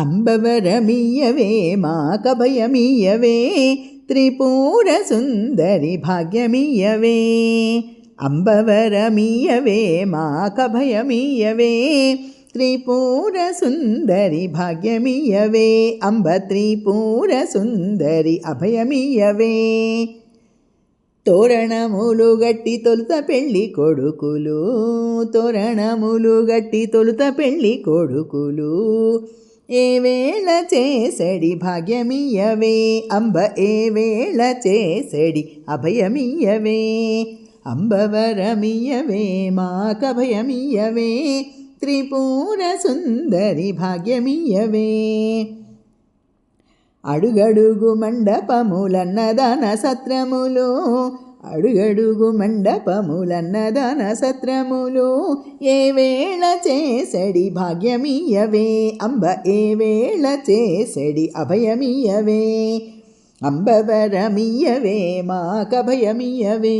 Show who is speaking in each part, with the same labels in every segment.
Speaker 1: అంబవరమీయవే మాకభయమీయవే త్రిపుర సుందరి భాగ్యమీయవే అంబవరమీయవే మాకభయమీయవే త్రిపుర సుందరి భాగ్యమీయవే అంబ త్రిపుర సుందరి అభయమీయవే తోరణములు గట్టి తొలుత పెళ్ళి కొడుకులు తోరణములు గట్టి తొలుత పెళ్ళి కొడుకులు ఏ వేళ చేసడి భాగ్యమీయవే అంబ ఏ వేళ చేసడి అభయమీయవే అంబవరమీయవే మాకభయమీయవే త్రిపుర సుందరి భాగ్యమీయవే అడుగడుగు మండపములన్నదాన సత్రములు అడుగడుగు మండపములన్నదాన సత్రములు ఏ వేళ చేసడి భాగ్యమీయవే అంబ ఏ వేళ చేసడి అభయమీయవే అంబవరమీయవే మాకభయమీయవే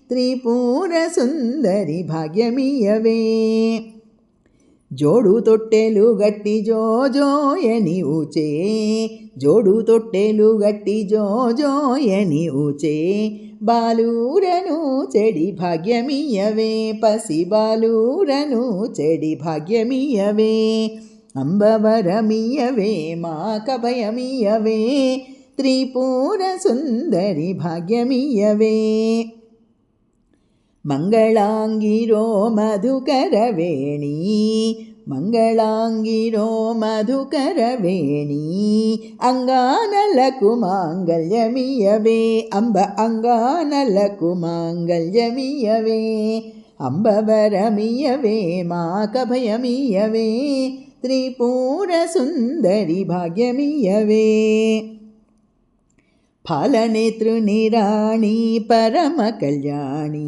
Speaker 1: త్రిపుర సుందరి భాగ్యమీయవే జోడు తొట్టెలు గట్టి జోజోయని ఊచే జోడు తొట్టెలు గట్టి జోజోయని ఊచే బాలూరను చెడి భాగ్యమీయవే పసి బాలూరను చెడి భాగ్యమీయవే అంబవరమీయవే మాకభయమీయవే త్రిపుర సుందరి భాగ్యమీయవే మంగళాంగిరో మధుకరవేణి మంగళాంగిరో మధుకరవేణి అంగానలకు మాంగళ్యమీయవే అంబ అంగానలకు మాంగళ్యమీయవే అంబవరమీయవే మాకభయమీయవే త్రిపుర సుందరి భాగ్యమీయవే ఫలనేత్రుని రాణి పరమ కళ్యాణి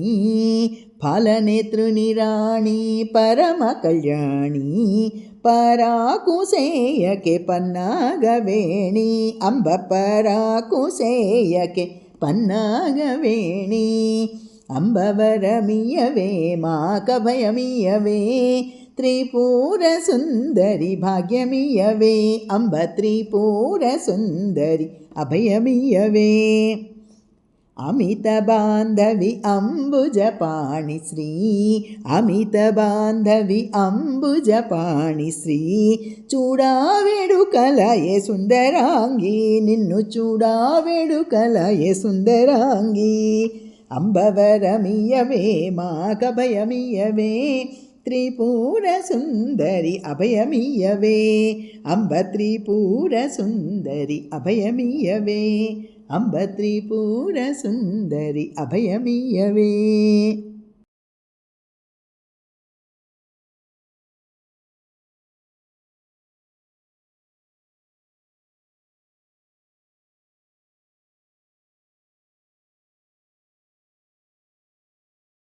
Speaker 1: ఫలనేత్రుని రాణి పరమ కళ్యాణి పరాకుసేయకే పన్నాగవేణి అంబ పరాకుసేయకే పన్నాగవేణి అంబవరమీయవే మాకభయమీయవే త్రిపుర సుందరి భాగ్యమీయవే అంబ త్రిపుర సుందరి అభయమీయవే అమిత బాంధవి అంబుజపాణి శ్రీ అమిత బాంధవి అంబుజపాణి శ్రీ చూడావేడుకలయే సుందరాంగి నిన్ను చూడావేడుకలయే సుందరాంగి అంబవరమీయవే మాకభయమీయవే త్రిపుర సుందరి అభయమీయవే అంబ త్రిపుర సుందరి అభయమీయవే అంబ త్రిపుర సుందరి అభయమీయవే